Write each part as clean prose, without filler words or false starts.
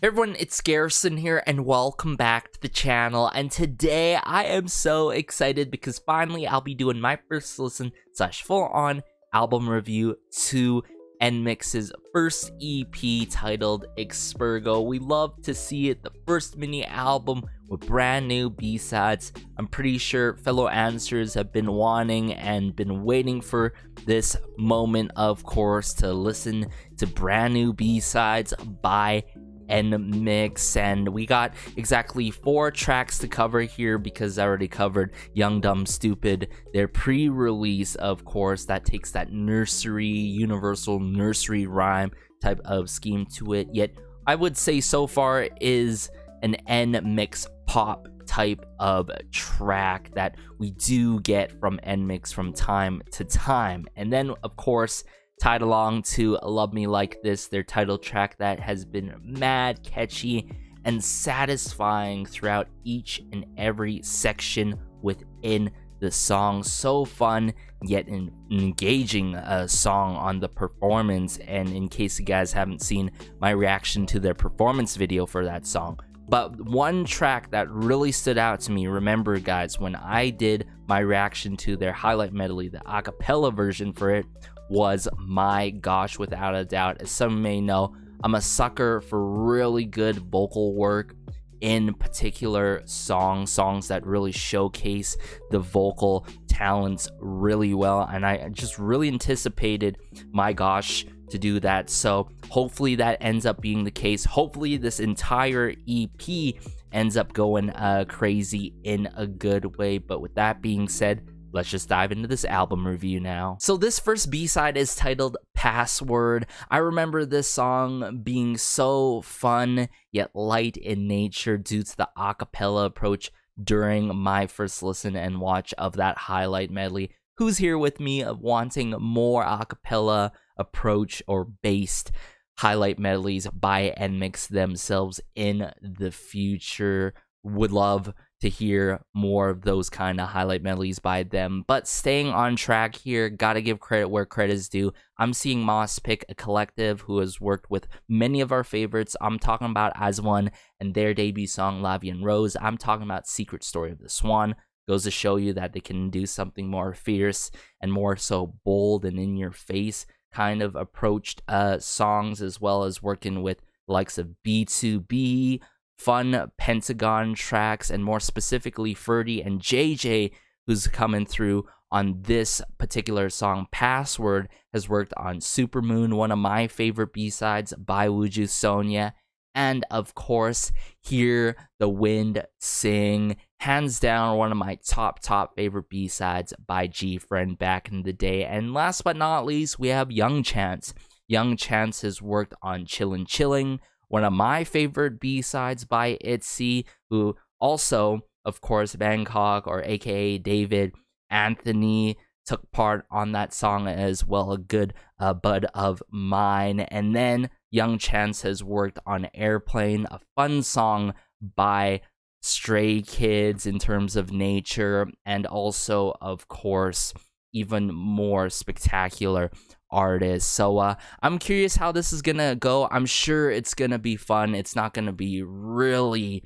Everyone, it's Garrison here, and welcome back to the channel. And today I am so excited because finally I'll be doing my first listen / full-on album review to NMIXX's first EP titled Expérgo. We love to see it, the first mini album with brand new B-sides. I'm pretty sure fellow answers have been wanting and been waiting for this moment, of course, to listen to brand new B-sides by NMIXX, and we got exactly 4 tracks to cover here because I already covered Young Dumb Stupid, their pre-release, of course, that takes that nursery, universal nursery rhyme type of scheme to it, yet I would say so far is an NMIXX pop type of track that we do get from NMIXX from time to time. And then, of course, tied along to Love Me Like This, their title track that has been mad catchy and satisfying throughout each and every section within the song. So fun yet engaging song on the performance, and in case you guys haven't seen my reaction to their performance video for that song. But one track that really stood out to me, remember guys, when I did my reaction to their highlight medley, the acapella version for it, was My Gosh, without a doubt. As some may know, I'm a sucker for really good vocal work, in particular songs that really showcase the vocal talents really well, and I just really anticipated My Gosh to do that. So hopefully that ends up being the case. Hopefully this entire EP ends up going crazy in a good way. But with that being said, let's just dive into this album review now. So this first B-side is titled Paxxword. I remember this song being so fun yet light in nature due to the acapella approach during my first listen and watch of that highlight medley. Who's here with me of wanting more acapella approach or based highlight medleys by NMIXX themselves in the future? Would love to hear more of those kind of highlight medleys by them. But staying on track here, gotta give credit where credit is due. I'm seeing Moss pick a collective who has worked with many of our favorites. I'm talking about As1 and their debut song La Vie en Rose. I'm talking about Secret Story of the Swan. Goes to show you that they can do something more fierce and more so bold and in your face kind of approached songs, as well as working with the likes of B2B, fun Pentagon tracks, and more specifically Ferdy and JJ, who's coming through on this particular song. Paxxword has worked on Supermoon, one of my favorite B-sides by Wooju Sonia, and of course Hear the Wind Sing, hands down one of my top favorite B-sides by G-Friend back in the day. And last but not least, we have Young Chance. Young Chance has worked on Chillin' Chilling, one of my favorite B-sides by ITZY, who also, of course, Bangkok, or aka David Anthony, took part on that song as well, a good bud of mine. And then Young Chance has worked on Airplane, a fun song by Stray Kids in terms of nature, and also, of course, even more spectacular artists. So I'm curious how this is gonna go. I'm sure it's gonna be fun. It's not gonna be really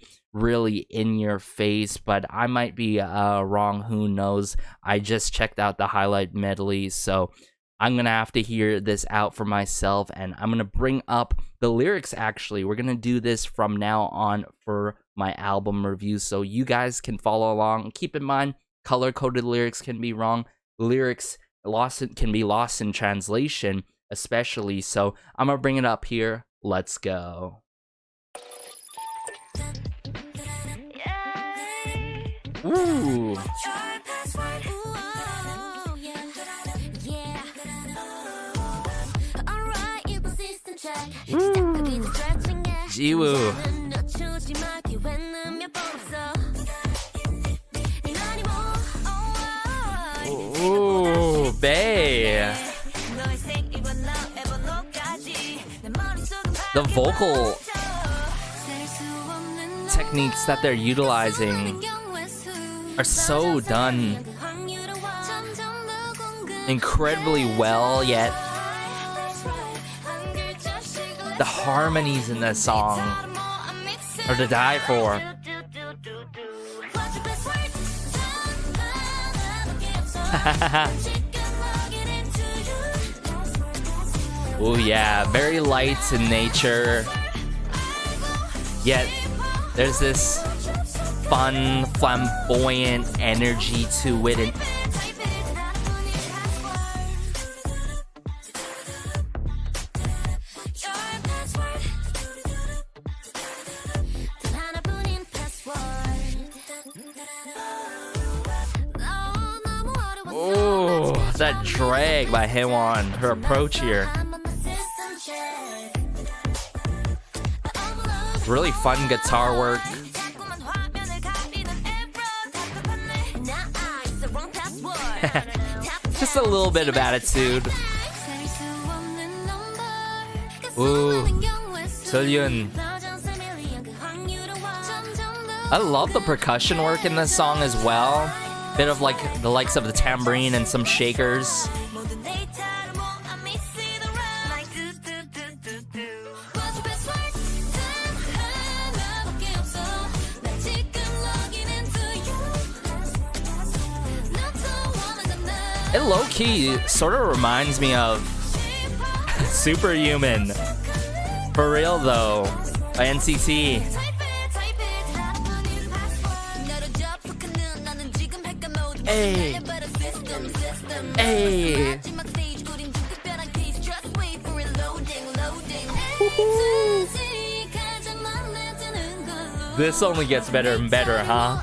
in your face, but I might be wrong. Who knows? I just checked out the highlight medley, so I'm gonna have to hear this out for myself, and I'm gonna bring up the lyrics. Actually, we're gonna do this from now on for my album review, so you guys can follow along. Keep in mind, color-coded lyrics can be wrong. Lyrics can be lost in translation, especially. So I'm gonna bring it up here. Let's go. Ooh. Jiwoo. Ooh, bae. The vocal techniques that they're utilizing are so done incredibly well, yet the harmonies in this song or to die for. Oh yeah, very light in nature, yet there's this fun, flamboyant energy to it. And oh, that drag by Haewon, her approach here. Really fun guitar work. Just a little bit of attitude. Ooh, Sullyoon. I love the percussion work in this song as well. Bit of like the likes of the tambourine and some shakers. It low-key sort of reminds me of Superhuman. For real though, by NCT. Hey. Hey. This only gets better and better, huh?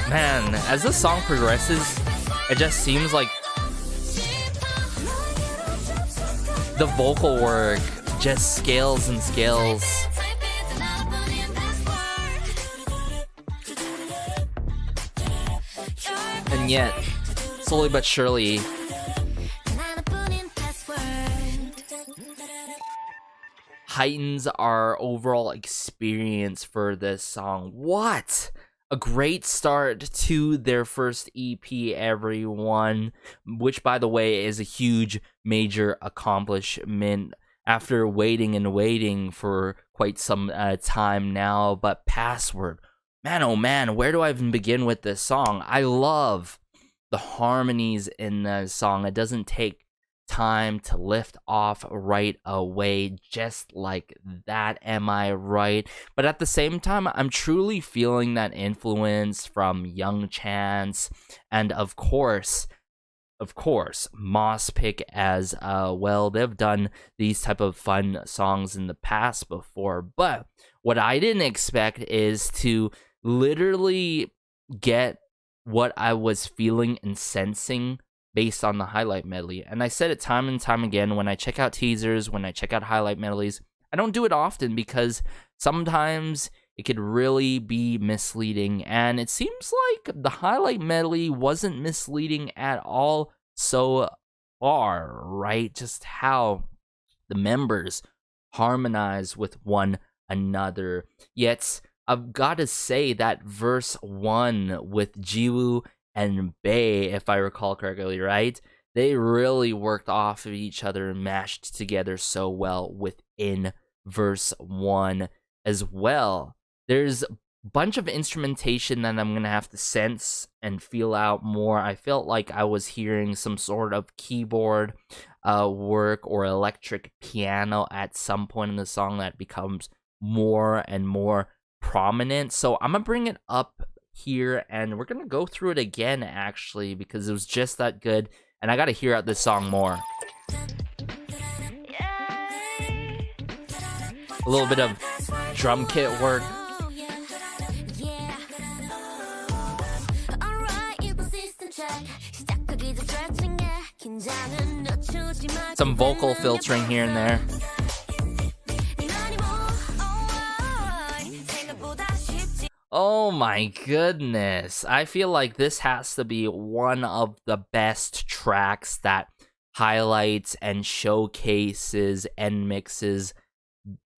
Man, as the song progresses, it just seems like the vocal work just scales and scales. And yet, slowly but surely, heightens our overall experience for this song. What? A great start to their first EP, everyone, which, by the way, is a huge, major accomplishment after waiting and waiting for quite some time now. But Paxxword, man, oh man, where do I even begin with this song? I love the harmonies in the song. It doesn't take time to lift off right away, just like that, am I right? But at the same time, I'm truly feeling that influence from Young Chance, and of course Moss Pick as well. They've done these type of fun songs in the past before, but what I didn't expect is to literally get what I was feeling and sensing based on the highlight medley. And I said it time and time again, when I check out teasers, when I check out highlight medleys, I don't do it often because sometimes it could really be misleading. And it seems like the highlight medley wasn't misleading at all so far, right? Just how the members harmonize with one another. Yet, I've got to say that verse 1 with Jiwoo and Bae, if I recall correctly, right? They really worked off of each other and mashed together so well within verse 1 as well. There's a bunch of instrumentation that I'm going to have to sense and feel out more. I felt like I was hearing some sort of keyboard work or electric piano at some point in the song that becomes more and more prominent. So I'm going to bring it up here and we're gonna go through it again, actually, because it was just that good and I gotta hear out this song more. A little bit of drum kit work. Some vocal filtering here and there. Oh my goodness. I feel like this has to be one of the best tracks that highlights and showcases NMIXX's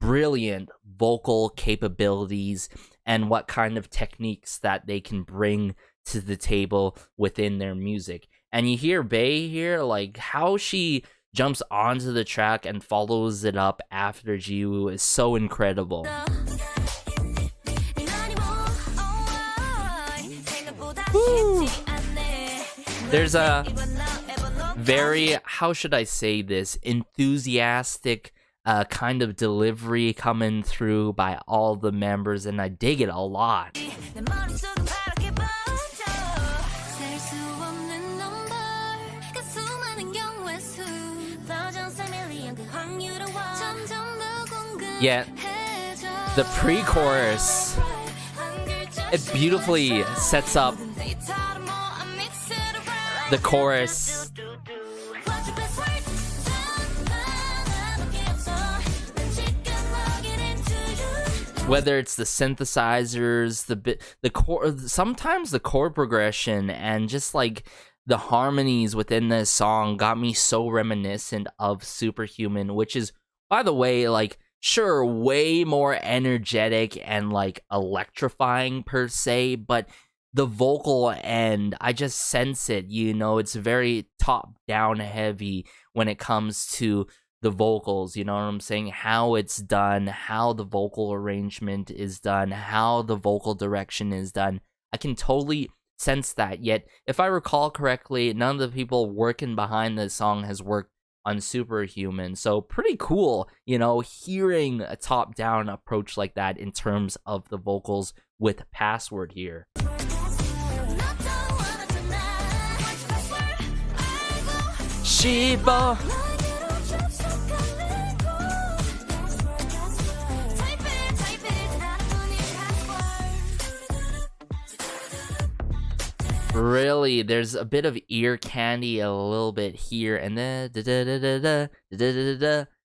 brilliant vocal capabilities and what kind of techniques that they can bring to the table within their music. And you hear Bae here, like how she jumps onto the track and follows it up after Jiwoo is so incredible. Woo. There's a very, how should I say this, enthusiastic kind of delivery coming through by all the members, and I dig it a lot. Yet, the pre-chorus, it beautifully sets up the chorus. Whether it's the synthesizers, the chord, sometimes the chord progression, and just like the harmonies within this song got me so reminiscent of Superhuman, which is, by the way, like, sure, way more energetic and like electrifying per se, but the vocal end, I just sense it, you know, it's very top down heavy when it comes to the vocals, you know what I'm saying? How it's done, how the vocal arrangement is done, how the vocal direction is done. I can totally sense that. Yet, if I recall correctly, none of the people working behind this song has worked on Superhuman. So pretty cool, you know, hearing a top-down approach like that in terms of the vocals with Paxxword here. Shiba. Really, there's a bit of ear candy a little bit here, and then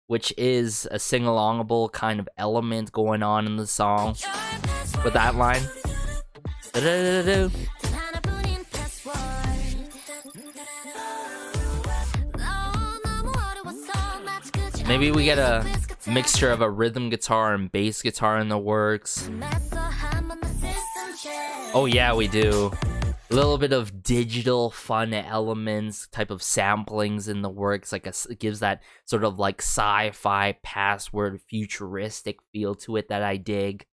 which is a sing-alongable kind of element going on in the song with that line. Maybe we get a mixture of a rhythm guitar and bass guitar in the works. Oh yeah, we do. A little bit of digital fun elements, type of samplings in the works, like it gives that sort of like sci-fi Paxxword futuristic feel to it that I dig.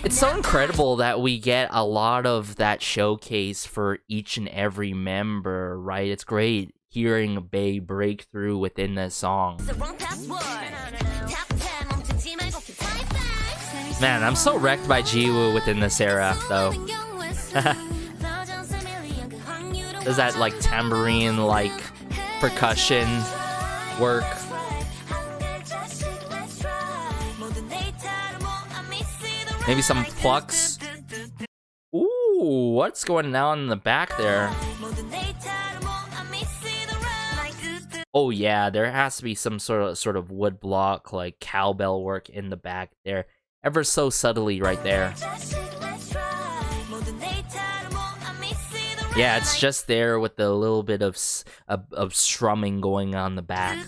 It's so incredible that we get a lot of that showcase for each and every member, right? It's great hearing Bae break through within this song. Man, I'm so wrecked by Jiwoo within this era, though. There's that, like, tambourine-like percussion work. Maybe some plucks. Ooh, what's going on in the back there? Oh yeah, there has to be some sort of wood block, like cowbell work in the back there. Ever so subtly right there. Yeah, it's just there with a little bit of strumming going on the back.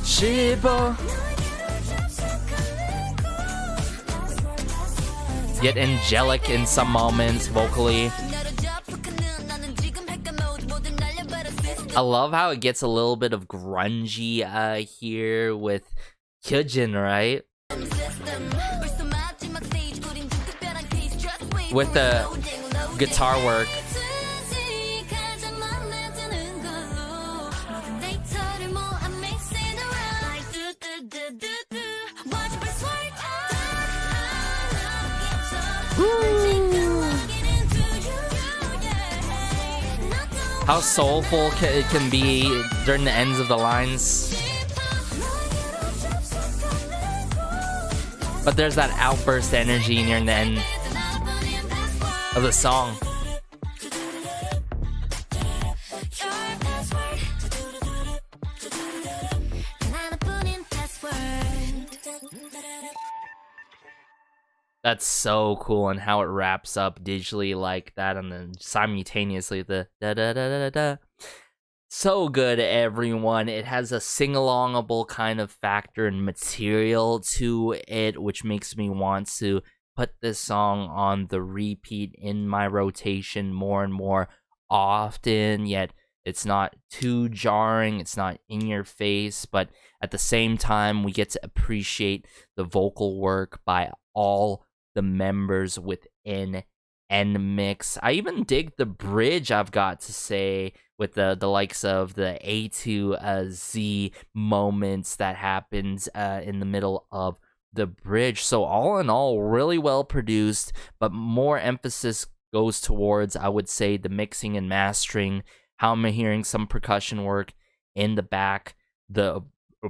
Shiba. Yet angelic in some moments vocally. I love how it gets a little bit of grungy here with Kyujin, right? With the guitar work. How soulful it can be during the ends of the lines. But there's that outburst energy near the end of the song. That's so cool, and how it wraps up digitally like that, and then simultaneously the da da da da da. So good, everyone. It has a sing-alongable kind of factor and material to it, which makes me want to put this song on the repeat in my rotation more and more often, yet it's not too jarring, it's not in your face, but at the same time, we get to appreciate the vocal work by all the members within NMIXX. I even dig the bridge, I've got to say, with the likes of the A to Z moments that happens in the middle of the bridge. So all in all, really well produced, but more emphasis goes towards, I would say, the mixing and mastering, how I'm hearing some percussion work in the back, the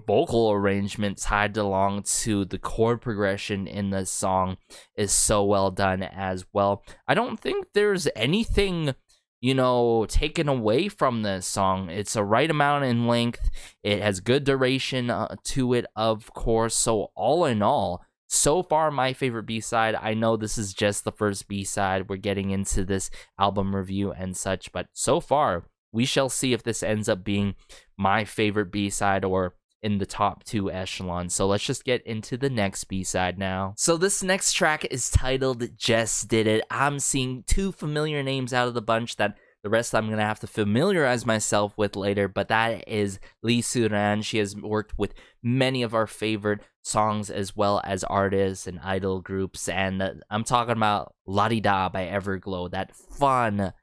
vocal arrangement tied along to the chord progression in the song is so well done as well. I don't think there's anything, you know, taken away from this song. It's a right amount in length. It has good duration to it, of course. So all in all, so far my favorite B-side. I know this is just the first B-side. We're getting into this album review and such, but so far we shall see if this ends up being my favorite B-side or in the top 2 echelons. So let's just get into the next B-side now. So this next track is titled Just Did It. I'm seeing 2 familiar names out of the bunch that the rest I'm going to have to familiarize myself with later, but that is Lee Suran. She has worked with many of our favorite songs as well as artists and idol groups, and I'm talking about La Di Da by Everglow, that fun,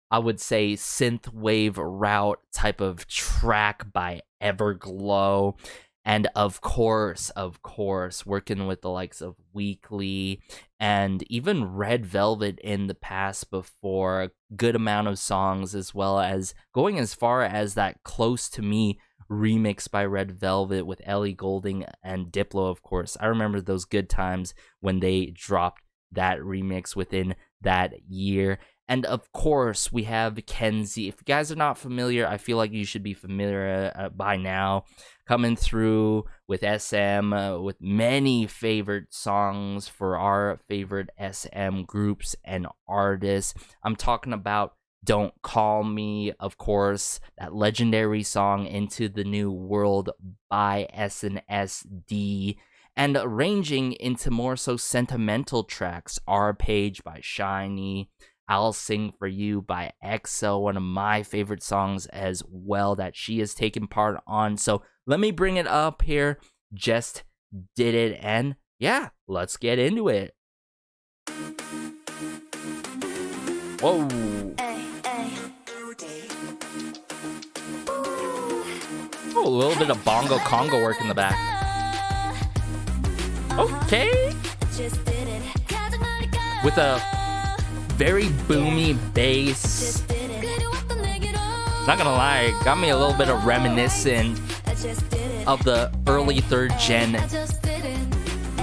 I would say, synthwave route type of track by Everglow. And of course, working with the likes of Weekly and even Red Velvet in the past before, a good amount of songs, as well as going as far as that Close to Me remix by Red Velvet with Ellie Goulding and Diplo, of course. I remember those good times when they dropped that remix within that year. And of course, we have Kenzie. If you guys are not familiar, I feel like you should be familiar by now. Coming through with SM, with many favorite songs for our favorite SM groups and artists. I'm talking about Don't Call Me, of course, that legendary song Into the New World by SNSD. And ranging into more so sentimental tracks, Our Page by Shiny, I'll Sing For You by EXO, one of my favorite songs as well that she has taken part on. So let me bring it up here. Just Did It, and yeah, let's get into it. Whoa. Oh, a little bit of bongo congo work in the back. Okay. With a very boomy bass. Not gonna lie, got me a little bit of reminiscent of the early 3rd gen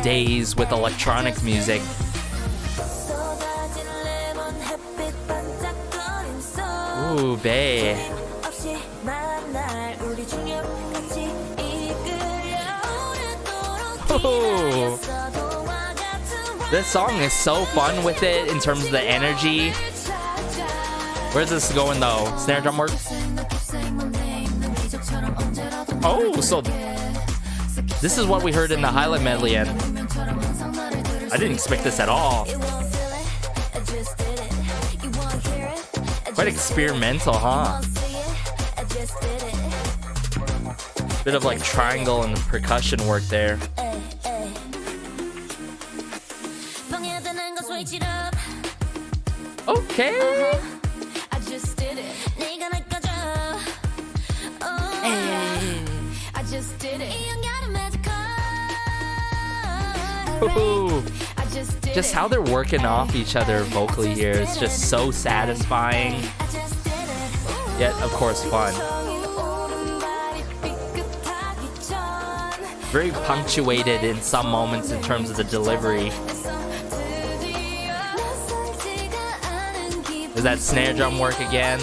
days with electronic music. Ooh, bae. Ooh. This song is so fun with it in terms of the energy. Where's this going though? Snare drum work? Oh, so this is what we heard in the highlight medley, and I didn't expect this at all. Quite experimental, huh? Bit of like triangle and percussion work there. Okay. Ooh. Just how they're working off each other vocally here is just so satisfying, yet of course fun. Very punctuated in some moments in terms of the delivery. Is that snare drum work again?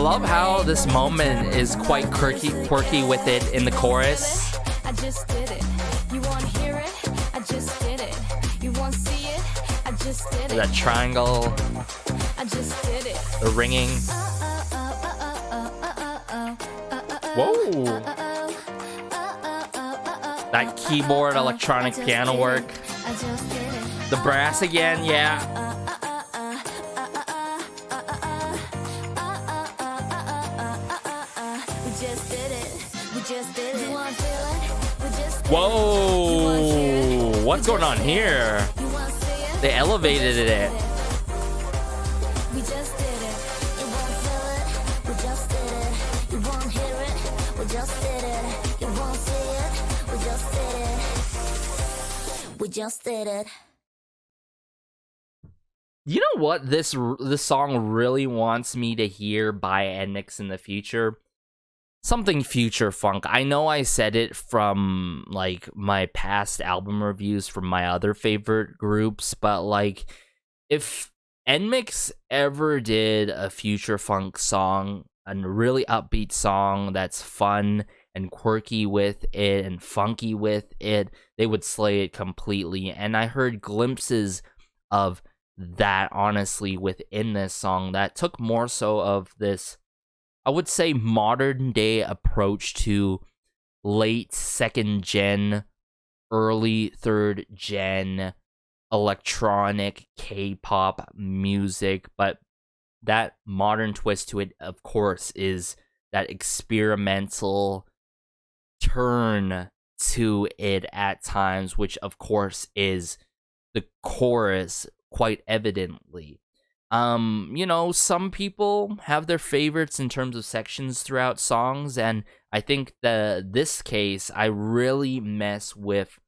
love how this moment is quite quirky with it in the chorus. I just did it. You want to hear it? I just did it. You want to see it? I just did it. That triangle. I just did it. The ringing. Whoa. That keyboard electronic piano work. The brass again, yeah. Whoa, what's going on here? They elevated it. We just did it. You won't feel it. We just did it. You won't hear it. We just did it. You won't see it. We just did it. We just did it. You know what this song really wants me to hear by NMIXX in the future? Something future funk. I know I said it from like my past album reviews from my other favorite groups, but like if NMIXX ever did a future funk song, a really upbeat song that's fun and quirky with it and funky with it, they would slay it completely. And I heard glimpses of that honestly within this song that took more so of this, I would say, modern day approach to late second gen, early third gen electronic K-pop music, but that modern twist to it, of course, is that experimental turn to it at times, which of course is the chorus quite evidently. You know, some people have their favorites in terms of sections throughout songs, and I think this case, I really mess with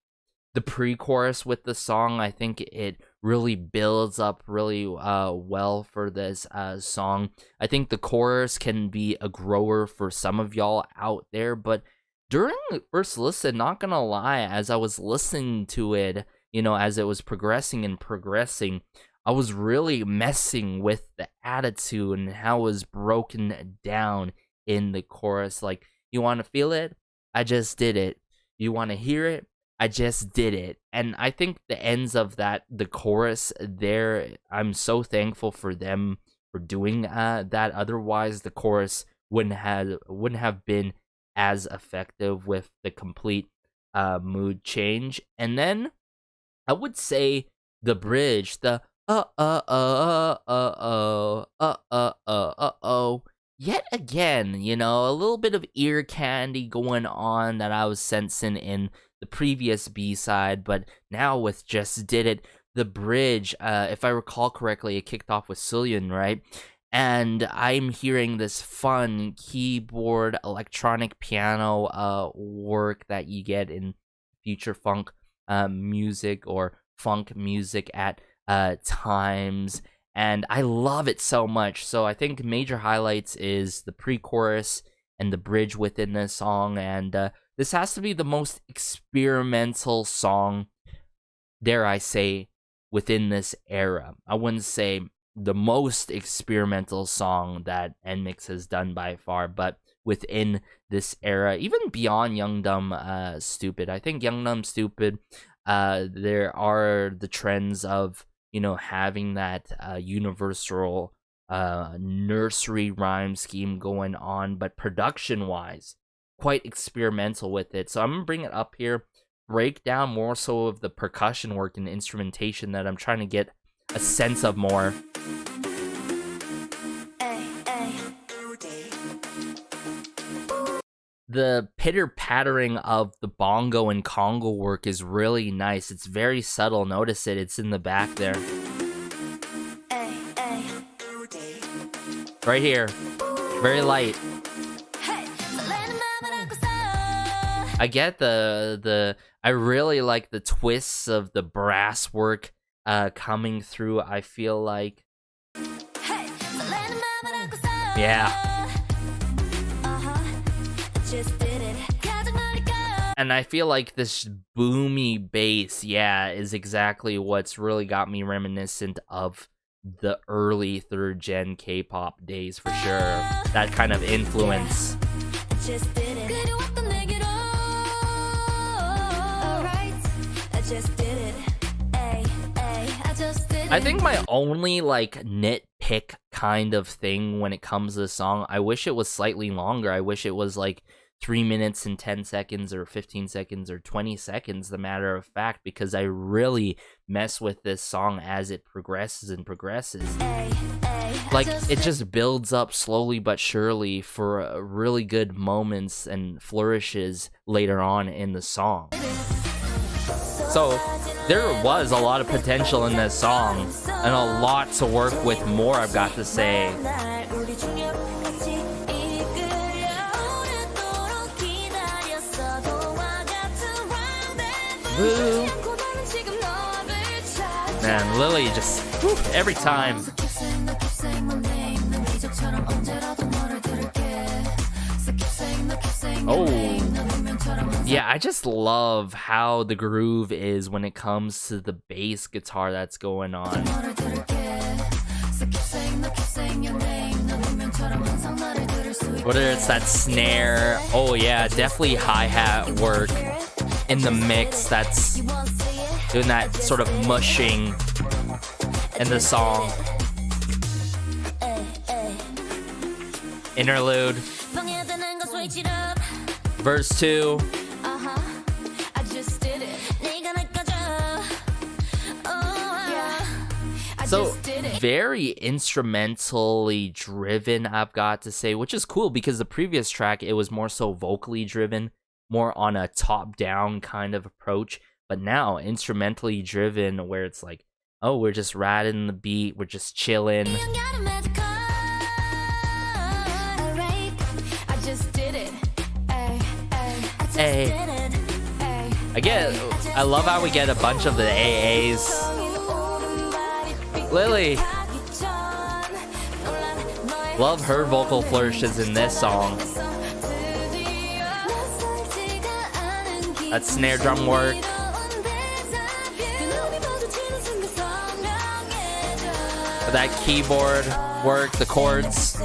the pre-chorus with the song. I think it really builds up really well for this song. I think the chorus can be a grower for some of y'all out there, but during the first listen, not gonna lie, as I was listening to it, you know, as it was progressing, I was really messing with the attitude and how it was broken down in the chorus. Like, you want to feel it? I just did it. You want to hear it? I just did it. And I think the ends of that, the chorus there, I'm so thankful for them for doing that. Otherwise, the chorus wouldn't have been as effective with the complete mood change. And then I would say the bridge, the yet again, you know, a little bit of ear candy going on that I was sensing in the previous B-side, but now with Just Did It, the bridge, if I recall correctly, it kicked off with Sullyoon, right? And I'm hearing this fun keyboard, electronic piano work that you get in future funk music or funk music at times, and I love it so much. So I think major highlights is the pre-chorus and the bridge within this song, and this has to be the most experimental song, dare I say, within this era. I wouldn't say the most experimental song that NMIXX has done by far, but within this era, even beyond Young Dumb Stupid. I think Young Dumb Stupid, there are the trends of, you know, having that universal nursery rhyme scheme going on, but production-wise, quite experimental with it. So I'm going to bring it up here, break down more so of the percussion work and instrumentation that I'm trying to get a sense of more. The pitter-pattering of the bongo and conga work is really nice. It's very subtle. Notice it. It's in the back there. Right here. Very light. I get I really like the twists of the brass work coming through. I feel like... Yeah. And I feel like this boomy bass, yeah, is exactly what's really got me reminiscent of the early 3rd gen K-pop days for sure. That kind of influence. Just did it. I just did it. I just did it. I think my only like nitpick kind of thing when it comes to the song, I wish it was slightly longer. I wish it was like 3 minutes and 10 seconds or 15 seconds or 20 seconds, the matter of fact, because I really mess with this song as it progresses and progresses. Like, it just builds up slowly but surely for really good moments and flourishes later on in the song. So there was a lot of potential in this song and a lot to work with more, I've got to say. Woo. Man, Lily just whew, every time. Oh, yeah, I just love how the groove is when it comes to the bass guitar that's going on. Whether it's that snare, oh yeah, definitely hi-hat work in the mix that's doing that sort of mushing in the song. Interlude. Verse 2. So very instrumentally driven, I've got to say, which is cool because the previous track, it was more so vocally driven, more on a top-down kind of approach, but now instrumentally driven where it's like, oh, we're just riding the beat, we're just chilling. Hey. I love how we get a bunch of the AAs. Lily. Love her vocal flourishes in this song. That snare drum work. That keyboard work, the chords.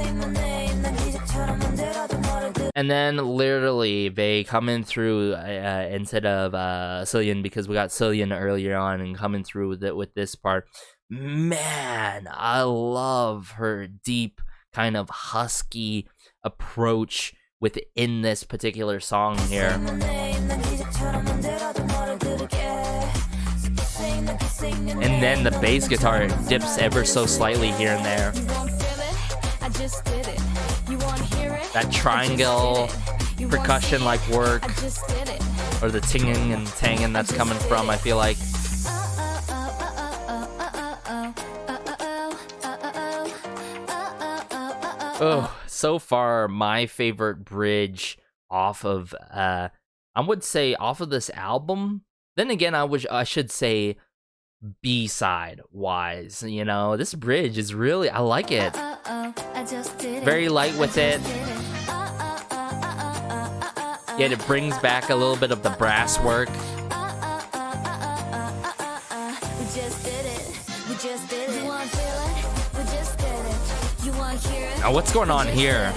And then literally they come in through instead of Sullyoon, because we got Sullyoon earlier on and coming through with this part. Man, I love her deep kind of husky approach within this particular song here. And then the bass guitar dips ever so slightly here and there. That triangle percussion like work, or the tinging and tanging that's coming from, I feel like. Oh, so far my favorite bridge off of I would say off of this album. Then again, I should say B-side wise, you know, this bridge is really, I like it. Very light with it. Yet it brings back a little bit of the brass work. Now what's going on here?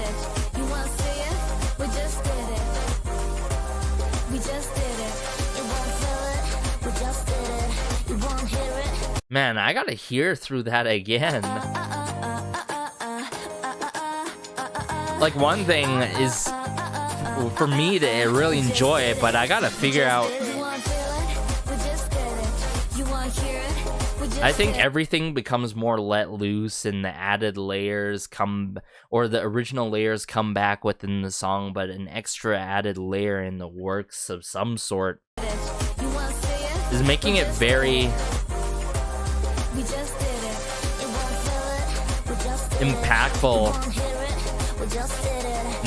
Man, I gotta hear through that again. Like, one thing is for me to really enjoy it, but I gotta figure out. I think everything becomes more let loose and the added layers come, or the original layers come back within the song, but an extra added layer in the works of some sort is making it very impactful.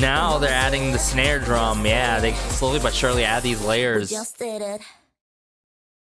Now they're adding the snare drum. Yeah, they slowly but surely add these layers.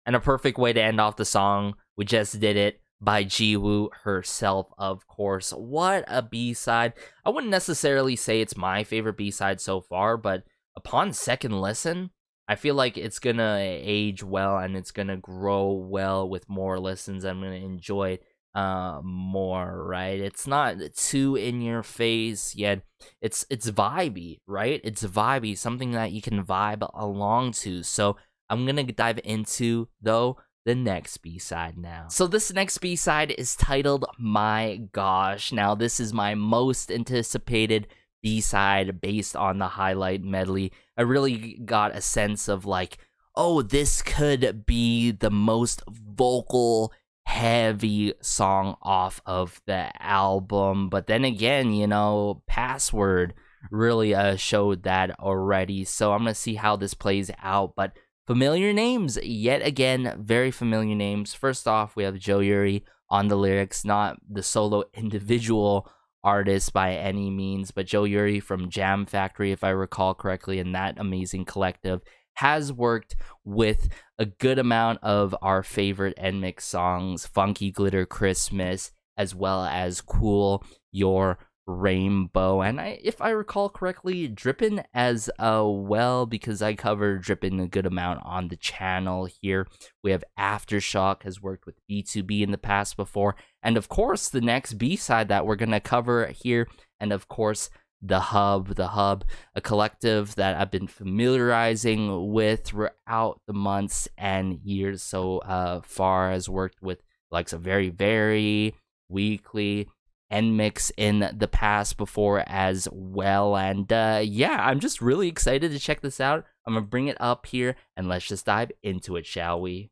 And a perfect way to end off the song, We Just Did It, by Jiwoo herself, of course. What a B-side. I wouldn't necessarily say it's my favorite B-side so far, but upon second listen, I feel like it's gonna age well and it's gonna grow well with more listens. I'm gonna enjoy it more, right? It's not too in your face, yet it's vibey, right? It's vibey, something that you can vibe along to. So I'm gonna dive into though the next B-side now. So this next B-side is titled My Gosh. Now this is my most anticipated B-side based on the highlight medley. I really got a sense of like, oh, this could be the most vocal heavy song off of the album. But then again, you know, Paxxword really showed that already. So I'm gonna see how this plays out. But familiar names, yet again, very familiar names. First off, we have Jiwoo on the lyrics, not the solo individual artist by any means, but Jiwoo from Jam Factory, if I recall correctly, and that amazing collective has worked with a good amount of our favorite NMIXX songs, Funky Glitter Christmas, as well as Cool Your Rainbow, and if I recall correctly, Drippin' as well, because I covered Drippin' a good amount on the channel here. We have Aftershock, has worked with B2B in the past before, and of course the next B-side that we're gonna cover here, and of course The Hub, a collective that I've been familiarizing with throughout the months and years so far, has worked with like some very Weekly, NMIXX in the past before as well. And yeah, I'm just really excited to check this out. I'm gonna bring it up here and let's just dive into it, shall we?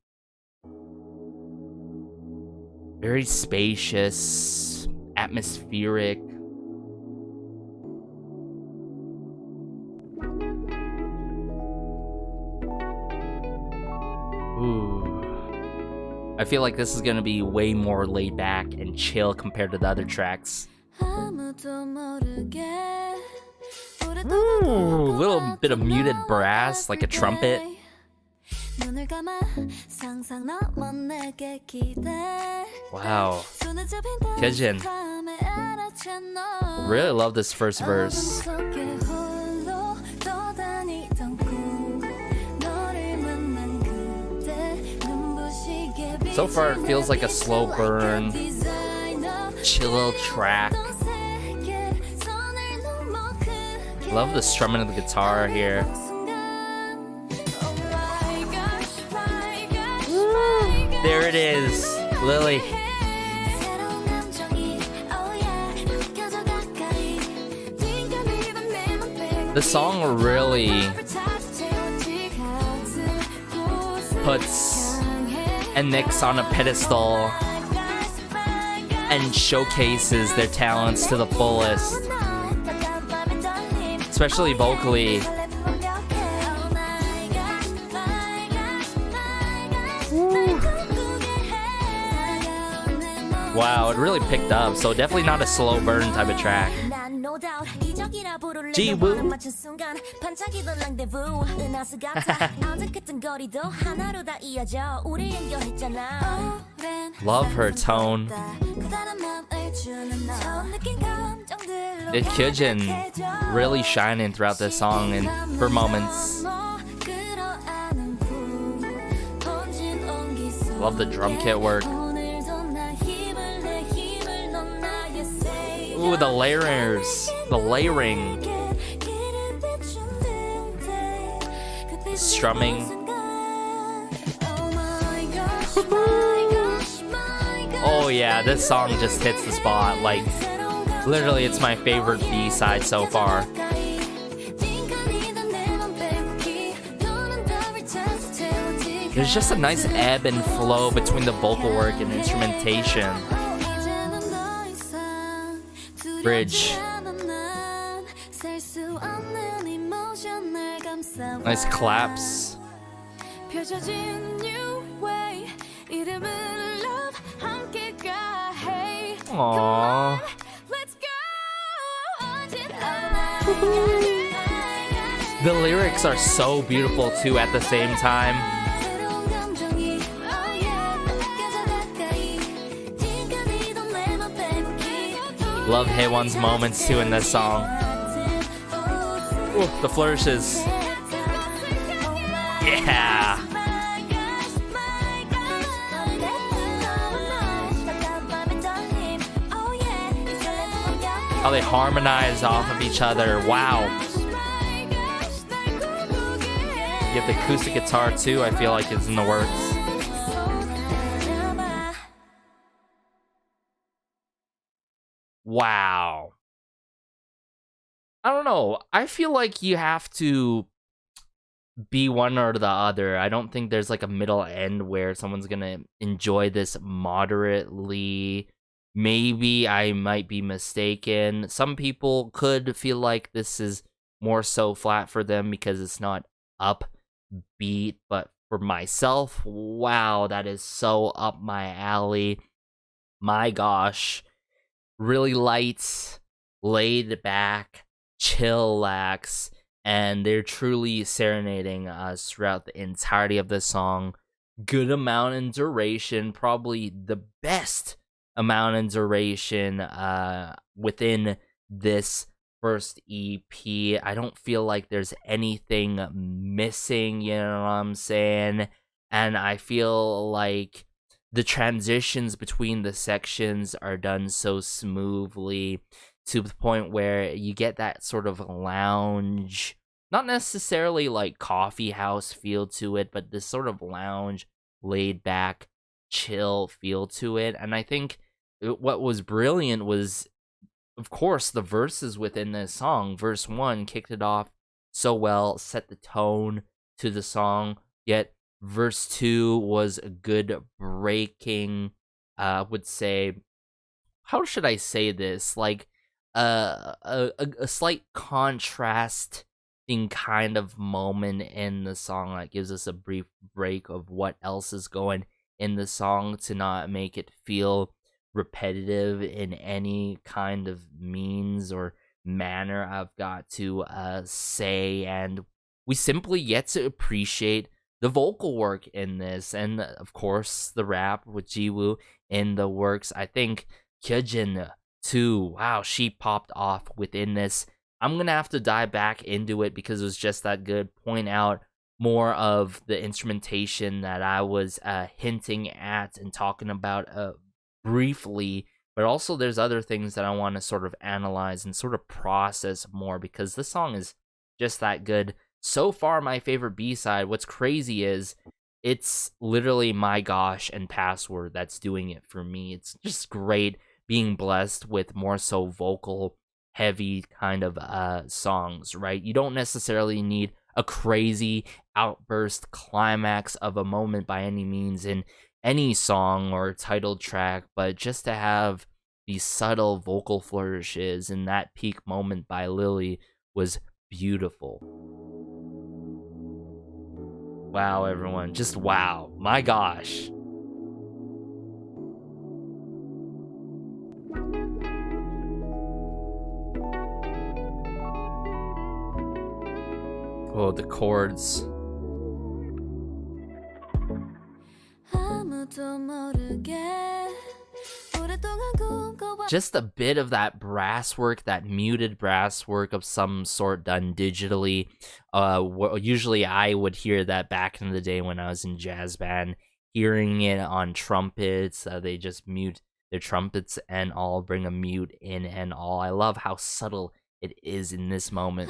Very spacious, atmospheric. Ooh. I feel like this is gonna be way more laid back and chill compared to the other tracks. Ooh, little bit of muted brass, like a trumpet. Wow. Kyujin. Really love this first verse. So far, it feels like a slow burn, chill track. Love the strumming of the guitar here. There it is, Lily. The song really puts NMIXX on a pedestal and showcases their talents to the fullest, especially vocally. Wow, it really picked up, so definitely not a slow burn type of track. Jiwoo. Love her tone. Kyujin really shining throughout this song and for moments. Love the drum kit work. Ooh, the layers, the layering, strumming. Oh yeah, this song just hits the spot. Like, literally, it's my favorite B-side so far. There's just a nice ebb and flow between the vocal work and instrumentation. Bridge. Nice claps. Aww. The lyrics are so beautiful too at the same time. Love Haewon's moments too in this song. Ooh, the flourishes. Yeah. How they harmonize off of each other. Wow. You have the acoustic guitar too, I feel like it's in the works. Wow. I don't know. I feel like you have to be one or the other. I don't think there's like a middle end where someone's gonna enjoy this moderately. Maybe I might be mistaken. Some people could feel like this is more so flat for them because it's not upbeat, but for myself, wow, that is so up my alley. My gosh. Really light, laid back, chillax, and they're truly serenading us throughout the entirety of the song. Good amount in duration, probably the best amount in duration within this first EP. I don't feel like there's anything missing, you know what I'm saying? And I feel like the transitions between the sections are done so smoothly to the point where you get that sort of lounge, not necessarily like coffee house feel to it, but this sort of lounge, laid back, chill feel to it. And I think what was brilliant was, of course, the verses within this song. Verse 1 kicked it off so well, set the tone to the song, yet verse 2 was a good breaking, would say, how should I say this? Like, a slight contrasting kind of moment in the song that gives us a brief break of what else is going in the song to not make it feel repetitive in any kind of means or manner, I've got to say. And we simply get to appreciate the vocal work in this, and of course the rap with Jiwoo in the works. I think Kyujin too, wow, she popped off within this. I'm gonna have to dive back into it because it was just that good. Point out more of the instrumentation that I was hinting at and talking about briefly, but also there's other things that I want to sort of analyze and sort of process more because this song is just that good. So far, my favorite B-side, what's crazy is it's literally My Gosh and Password that's doing it for me. It's just great being blessed with more so vocal heavy kind of songs, right? You don't necessarily need a crazy outburst climax of a moment by any means in any song or title track, but just to have these subtle vocal flourishes in that peak moment by Lily was beautiful. Wow, everyone, just wow. My gosh. Oh, the chords. Just a bit of that brass work, that muted brass work of some sort done digitally. Usually I would hear that back in the day when I was in jazz band, hearing it on trumpets. They just mute their trumpets and all, bring a mute in and all. I love how subtle it is in this moment.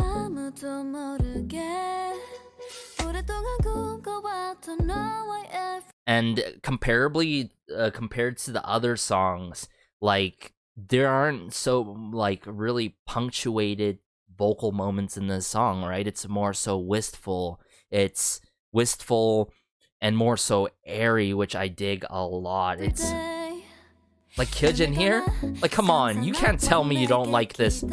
And comparably, compared to the other songs, like, there aren't so, like, really punctuated vocal moments in this song, right? It's more so wistful. It's wistful and more so airy, which I dig a lot. It's like Kyujin here. Like, come on, you can't tell me you don't like this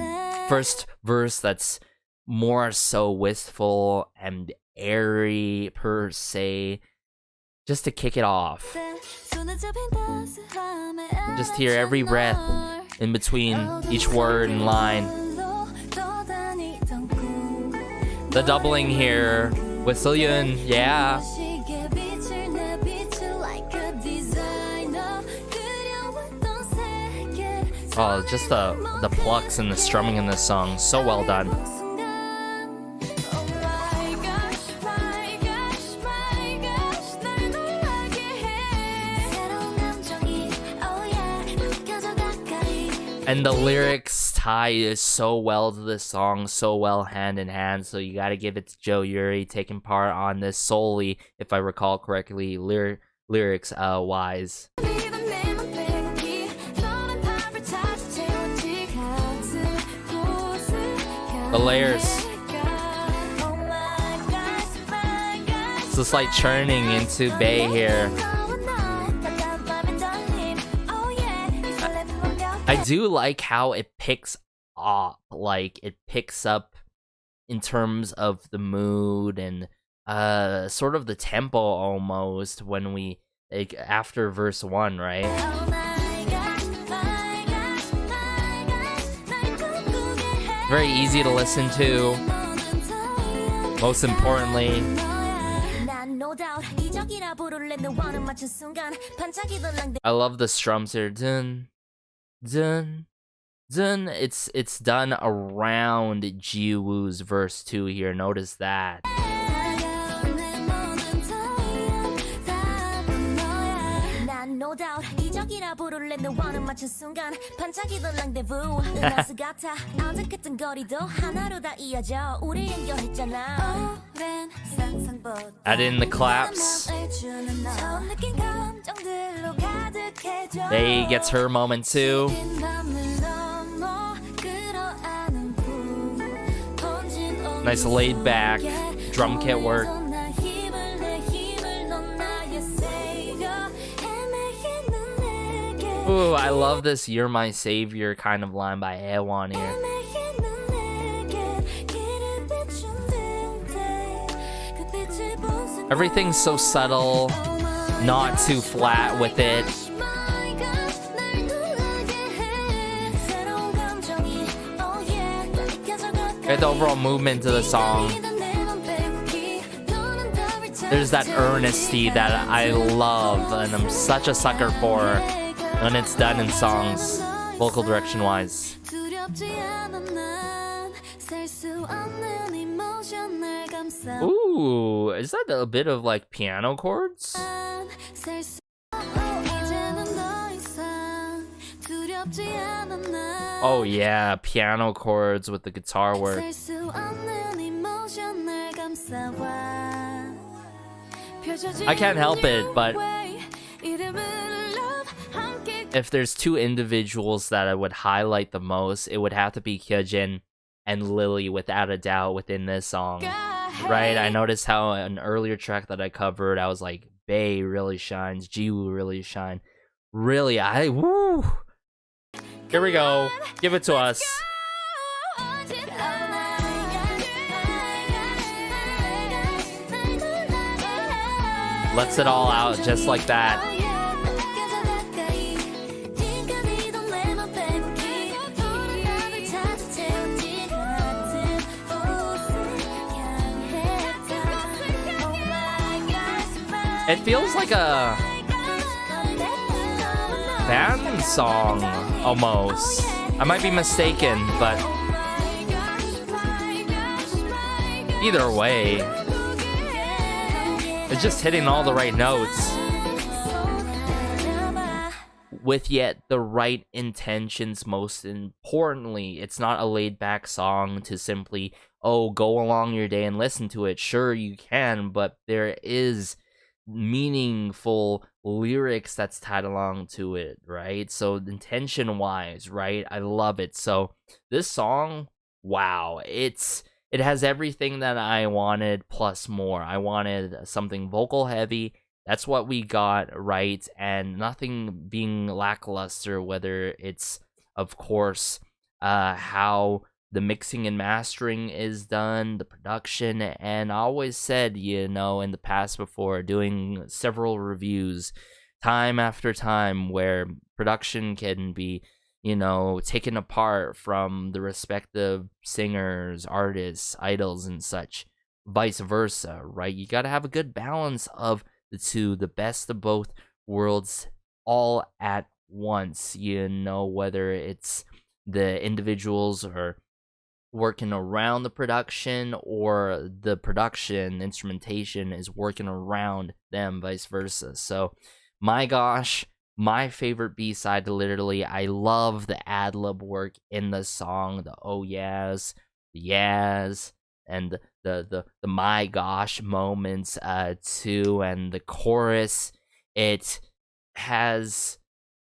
first verse that's more so wistful and airy per se. Just to kick it off. Just hear every breath in between each word and line. The doubling here with Sullyoon, yeah. Oh, just the plucks and the strumming in this song, so well done. And the lyrics tie so well to this song, so well hand in hand. So you gotta give it to Joe Yuri taking part on this solely, if I recall correctly, lyrics wise. The layers. It's just like churning into Bay here. I do like how it picks up, like it picks up in terms of the mood and sort of the tempo almost when we, like, after verse 1, right? Very easy to listen to. Most importantly, I love the strums here. Dun, dun, dun. It's done around Jiwoo's verse 2 here. Notice that. Add in the claps. They gets her moment too. Nice laid back drum kit work. Ooh, I love this "You're my savior" kind of line by Haewon here. Everything's so subtle, not too flat with it. Get the overall movement to the song. There's that earnesty that I love and I'm such a sucker for when it's done in songs, vocal direction wise. Ooh, is that a bit of like piano chords? Oh yeah, piano chords with the guitar work. I can't help it, but if there's two individuals that I would highlight the most, it would have to be Kyujin and Lily, without a doubt, within this song. Right? I noticed how an earlier track that I covered, I was like, Bae really shines, Jiwoo really shine. Really, woo! Here we go. Give it to us. Lets it all out just like that. It feels like a band song almost. I might be mistaken, but either way, it's just hitting all the right notes with yet the right intentions. Most importantly, it's not a laid-back song to simply, oh, go along your day and listen to it. Sure, you can, but there is meaningful lyrics that's tied along to it, right? So intention wise, right, I love it. So this song, wow, it has everything that I wanted plus more. I wanted something vocal heavy. That's what we got, right? And nothing being lackluster, whether it's, of course, how the mixing and mastering is done, the production, and I always said, you know, in the past before, doing several reviews, time after time, where production can be, you know, taken apart from the respective singers, artists, idols, and such, vice versa, right? You gotta have a good balance of the two, the best of both worlds, all at once, you know, whether it's the individuals or working around the production or the production instrumentation is working around them, vice versa. So my gosh, my favorite B-side. Literally, I love the ad-lib work in the song, the oh yes, the yes, and the my gosh moments too, and the chorus. It has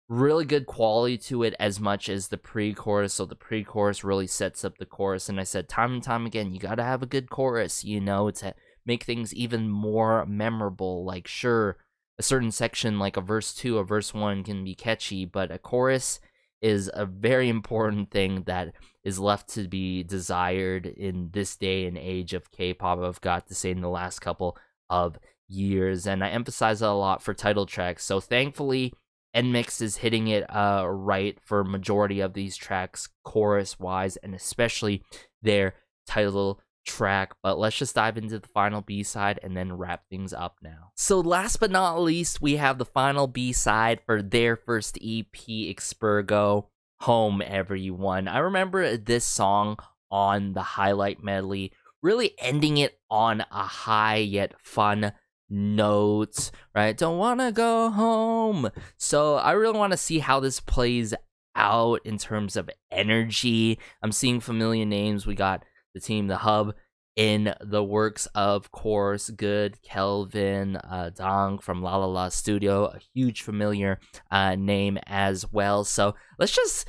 really good quality to it as much as the pre-chorus. So the pre-chorus really sets up the chorus, and I said time and time again, you gotta have a good chorus, you know, to make things even more memorable. Like, sure, a certain section like a verse 2 or verse 1 can be catchy, but a chorus is a very important thing that is left to be desired in this day and age of K-pop, I've got to say, in the last couple of years. And I emphasize that a lot for title tracks. So thankfully, NMIXX is hitting it right for majority of these tracks, chorus-wise, and especially their title track. But let's just dive into the final B-side and then wrap things up now. So last but not least, we have the final B-side for their first EP, Expérgo, Home Everyone. I remember this song on the highlight medley, really ending it on a high yet fun notes, right? Don't wanna go home. So I really want to see how this plays out in terms of energy. I'm seeing familiar names. We got the team, the hub in the works, of course. Good, Kelvin, Dong from La La La Studio, a huge familiar name as well. So let's just,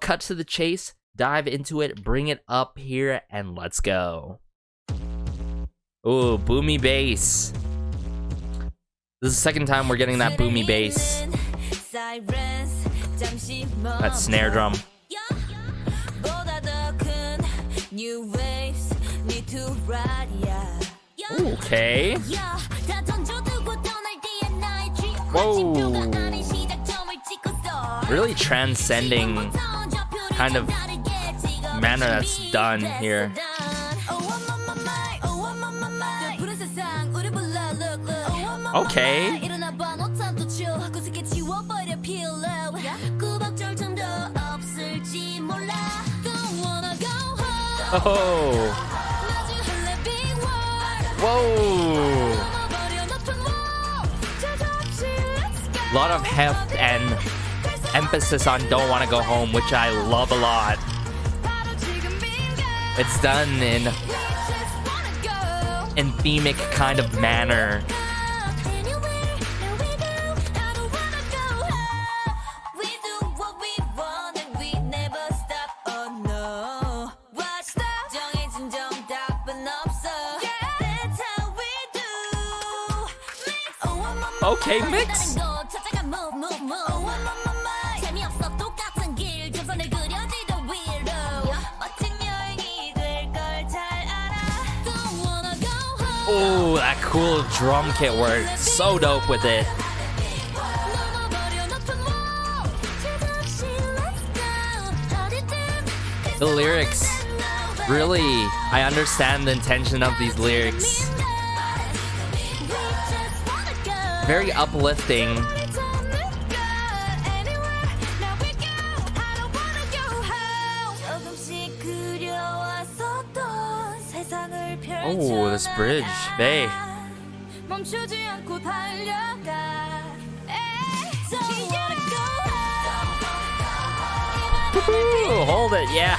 cut to the chase, dive into it, bring it up here, and let's go. Ooh, boomy bass. This is the second time we're getting that boomy bass. That snare drum. Ooh, okay. Whoa. Really transcending kind of manner that's done here. Okay. Oh. Whoa. A lot of heft and emphasis on don't want to go home, which I love a lot. It's done in themic kind of manner. Okay, mix. Oh, that cool drum kit work. So dope with it. The lyrics. Really, I understand the intention of these lyrics. Very uplifting. Oh, this bridge, bae. Woo-hoo, hold it, yeah.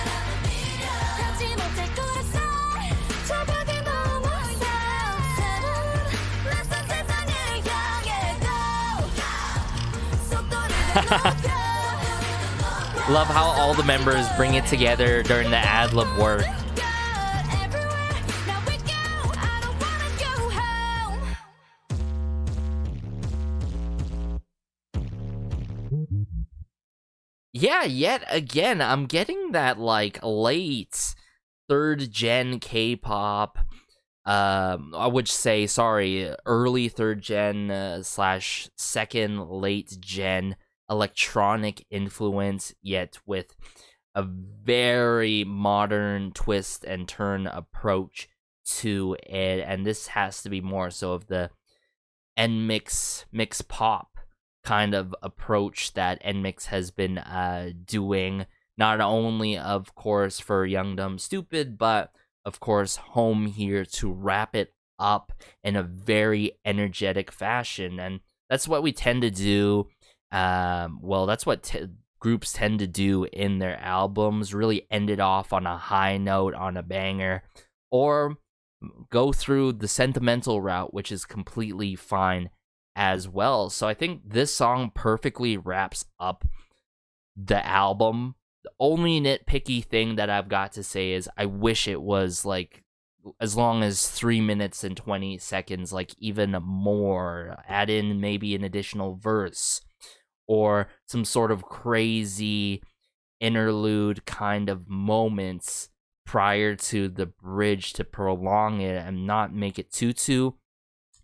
Love how all the members bring it together during the ad-lib work. Yeah, yet again, I'm getting that late third gen K-pop, I would say, early third gen slash second late gen electronic influence, yet with a very modern twist and turn approach to it. And this has to be more so of the NMIXX mix pop kind of approach that NMIXX has been doing, not only, of course, for Young Dumb Stupid, but of course Home here to wrap it up in a very energetic fashion. And that's what we tend to do well, that's what groups tend to do in their albums, really end it off on a high note, on a banger, or go through the sentimental route, which is completely fine as well. So I think this song perfectly wraps up the album. The only nitpicky thing that I've got to say is I wish it was like as long as 3 minutes and 20 seconds, like even more. Add in maybe an additional verse or some sort of crazy interlude kind of moments prior to the bridge to prolong it and not make it too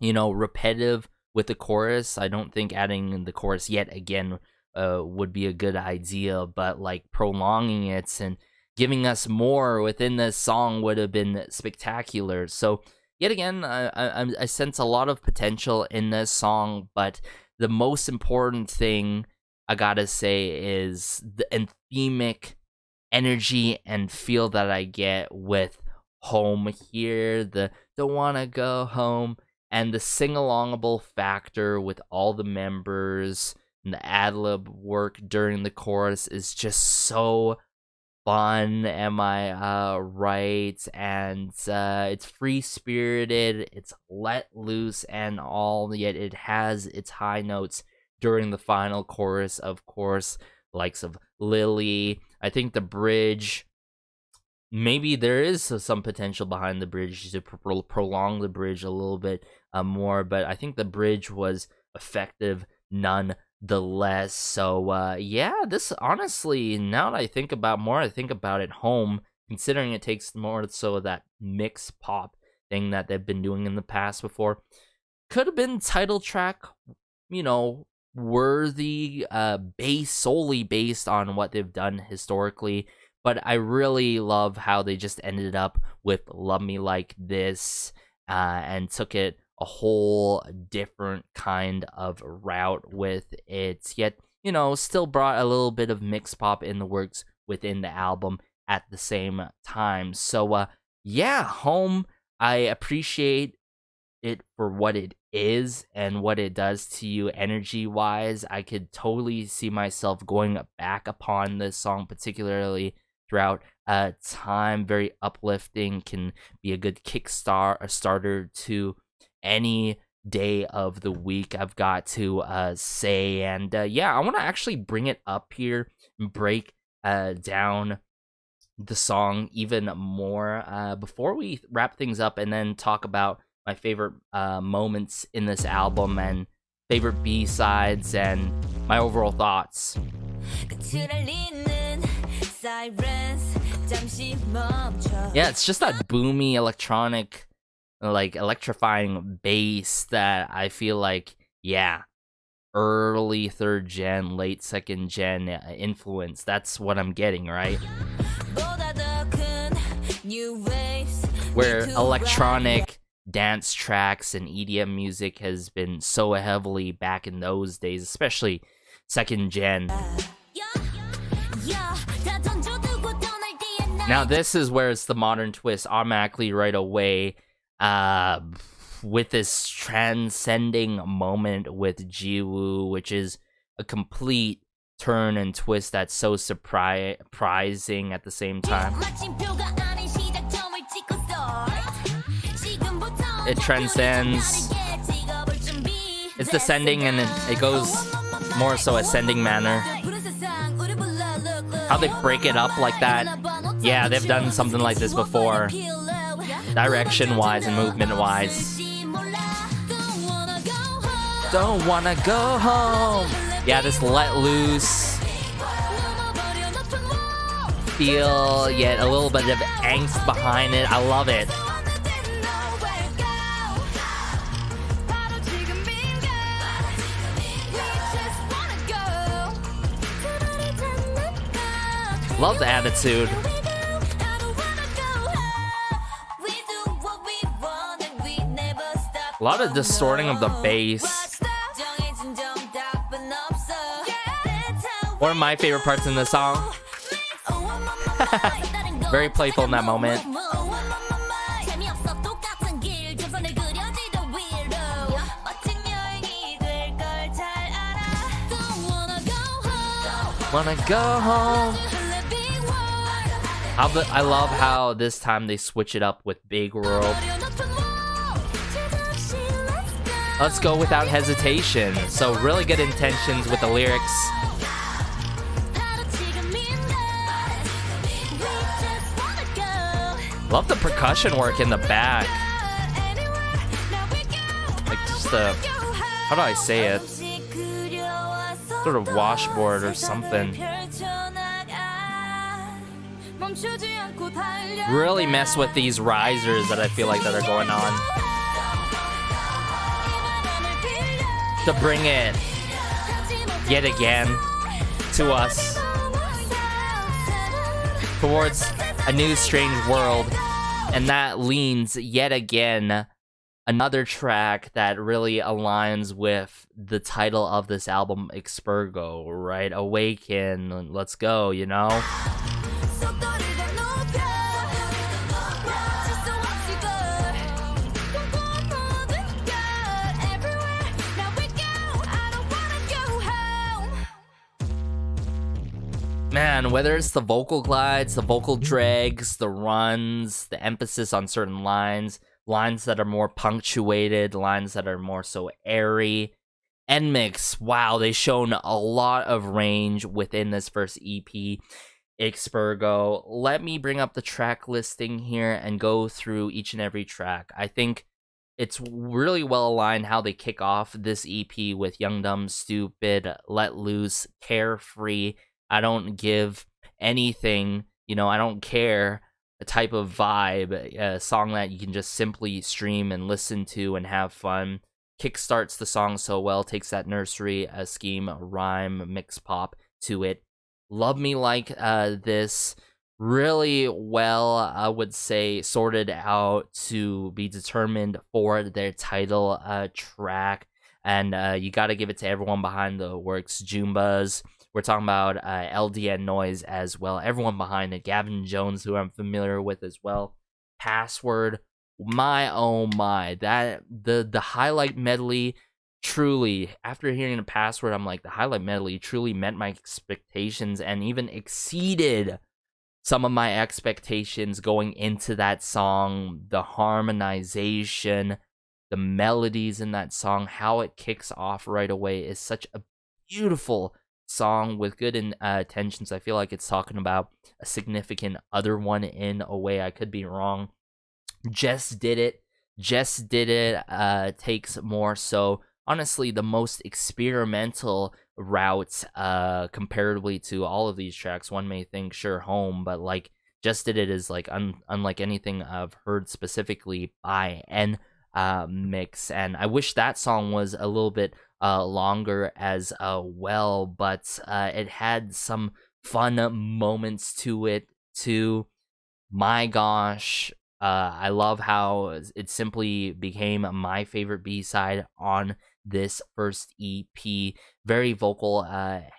repetitive with the chorus. I don't think adding the chorus yet again would be a good idea, but like prolonging it and giving us more within this song would have been spectacular. So yet again, I sense a lot of potential in this song, but the most important thing I gotta say is the anthemic energy and feel that I get with Home here, the don't wanna go home, and the sing-alongable factor with all the members and the ad-lib work during the chorus is just so fun, am I right? And it's free-spirited, it's let loose and all, yet it has its high notes during the final chorus, of course, likes of Lily. I think the bridge, maybe there is some potential behind the bridge to prolong the bridge a little bit more, but I think the bridge was effective nonetheless. So yeah, this honestly, now that I think about it, Home, considering it takes more so of that mix pop thing that they've been doing in the past before, could have been title track, worthy, solely based on what they've done historically. But I really love how they just ended up with Love Me Like This and took it a whole different kind of route with it, yet still brought a little bit of mix pop in the works within the album at the same time. So yeah, Home, I appreciate it for what it is and what it does to you energy wise. I could totally see myself going back upon this song, particularly throughout time. Very uplifting, can be a good starter to any day of the week, I've got to say. And yeah, I want to actually bring it up here and break down the song even more before we wrap things up, and then talk about my favorite moments in this album and favorite B-sides and my overall thoughts. Yeah, it's just that boomy electronic, like electrifying bass that I feel like, yeah, early 3rd gen, late 2nd gen influence. That's what I'm getting, right? Where electronic dance tracks and EDM music has been so heavily back in those days, especially 2nd gen. Now this is where it's the modern twist automatically right away, with this transcending moment with Jiwoo, which is a complete turn and twist that's so surprising at the same time. It transcends. It's descending and it goes more so ascending manner. How they break it up like that. Yeah, they've done something like this before. Direction-wise and movement-wise. Don't wanna go home. Yeah, this let loose feel, yet a little bit of angst behind it. I love it. Love the attitude. A lot of distorting of the bass. One of my favorite parts in the song. Very playful in that moment. Wanna go home. I love how this time they switch it up with Big World. Let's go without hesitation. So really good intentions with the lyrics. Love the percussion work in the back. Like just the, how do I say it? Sort of washboard or something. Really mess with these risers that I feel like that are going on. To bring it yet again to us. Towards a new strange world. And that leans yet again another track that really aligns with the title of this album, Expérgo, right? Awaken, let's go, you know? Man, whether it's the vocal glides, the vocal drags, the runs, the emphasis on certain lines that are more punctuated, lines that are more so airy. NMIXX, wow, they've shown a lot of range within this first EP, Expérgo. Let me bring up the track listing here and go through each and every track. I think it's really well aligned how they kick off this EP with Young, Dumb, Stupid, Let Loose, Carefree, I don't give anything, you know, I don't care, a type of vibe, a song that you can just simply stream and listen to and have fun. Kickstarts the song so well, takes that nursery scheme, rhyme, mix pop to it. Love Me Like This, really well, I would say, sorted out to be determined for their title track. And you got to give it to everyone behind the works, Joombas. We're talking about LDN Noise as well. Everyone behind it. Gavin Jones, who I'm familiar with as well. Password. My oh my. That the highlight medley truly, after hearing the Password, I'm like, the highlight medley truly met my expectations and even exceeded some of my expectations going into that song. The harmonization, the melodies in that song, how it kicks off right away is such a beautiful song with good intentions. I feel like it's talking about a significant other one in a way. I could be wrong. Just Did It takes more so, honestly, the most experimental route comparatively to all of these tracks. One may think, sure, Home, but like Just Did It is like unlike anything I've heard specifically by NMIXX, and I wish that song was a little bit longer as well, but it had some fun moments to it too. My gosh, I love how it simply became my favorite B-side on this first EP. Very vocal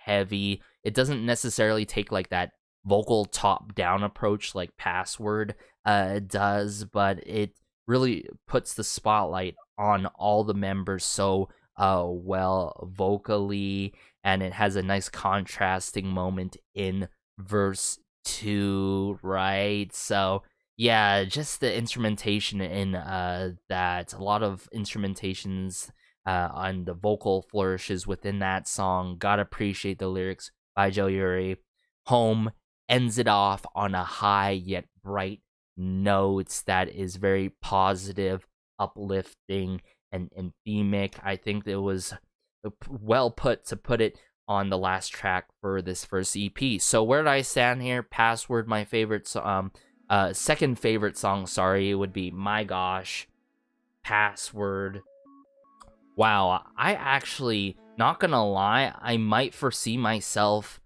heavy. It doesn't necessarily take like that vocal top-down approach like Password does, but it really puts the spotlight on all the members so well vocally, and it has a nice contrasting moment in verse 2, right? So yeah, just the instrumentation in that, a lot of instrumentations on the vocal flourishes within that song. Gotta appreciate the lyrics by Joe Uri. Home ends it off on a high yet bright note that is very positive, uplifting, and themic. I think it was well put to put it on the last track for this first EP. So where did I stand here? Password, my favorite second favorite song, sorry, would be My Gosh. Password. Wow, I actually, not gonna lie, I might foresee myself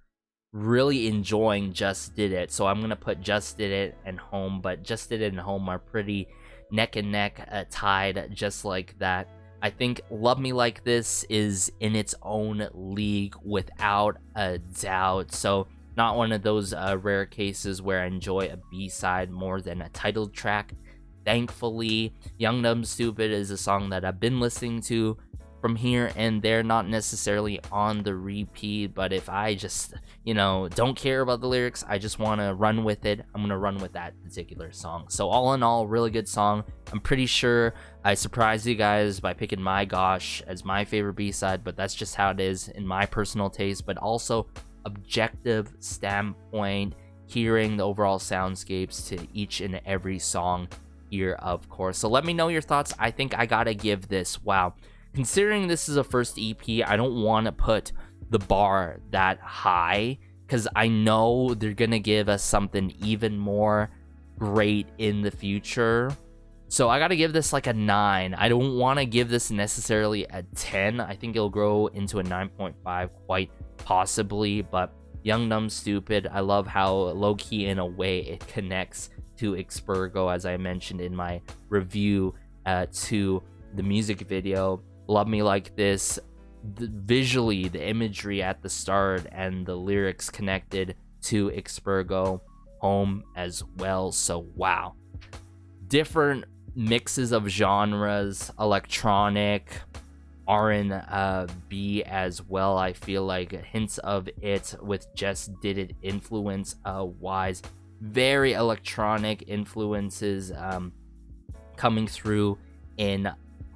really enjoying Just Did It. So I'm gonna put Just Did It and Home, but Just Did It and Home are pretty neck and neck tied, just like that. I think Love Me Like This is in its own league without a doubt. So not one of those rare cases where I enjoy a B-side more than a title track. Thankfully, Young, Dumb, Stupid is a song that I've been listening to from here and there, not necessarily on the repeat, but if I just, don't care about the lyrics, I just want to run with it, I'm gonna run with that particular song. So all in all, really good song. I'm pretty sure I surprised you guys by picking My Gosh as my favorite B-side, but that's just how it is in my personal taste. But also objective standpoint, hearing the overall soundscapes to each and every song here, of course. So let me know your thoughts. I think I gotta give this, wow, considering this is a first EP, I don't want to put the bar that high because I know they're gonna give us something even more great in the future. So I gotta give this like a 9. I don't want to give this necessarily a 10. I think it'll grow into a 9.5 quite possibly, but Young Dumb Stupid, I love how low-key in a way it connects to Expérgo, as I mentioned in my review to the music video. Love Me Like This, visually the imagery at the start and the lyrics connected to Expérgo Home as well. So wow, different mixes of genres, electronic, R&B as well. I feel like hints of it with Just Did It influence wise, very electronic influences coming through in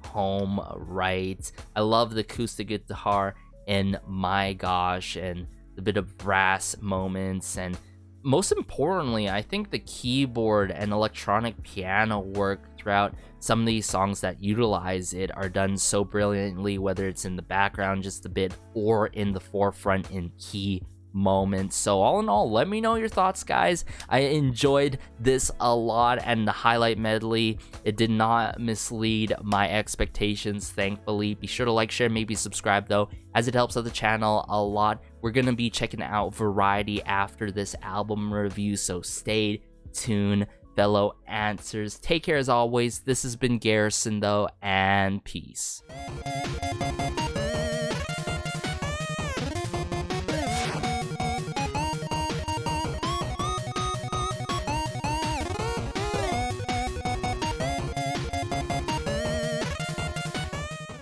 Home, right? I love the acoustic guitar in My Gosh and the bit of brass moments, and most importantly, I think the keyboard and electronic piano work throughout some of these songs that utilize it are done so brilliantly, whether it's in the background just a bit or in the forefront in key moments. So all in all, let me know your thoughts, guys. I enjoyed this a lot, and the highlight medley, it did not mislead my expectations, thankfully. Be sure to like, share, maybe subscribe though, as it helps out the channel a lot. We're gonna be checking out Variety after this album review, so stay tuned, fellow answers. Take care as always. This has been Garrison though, and peace.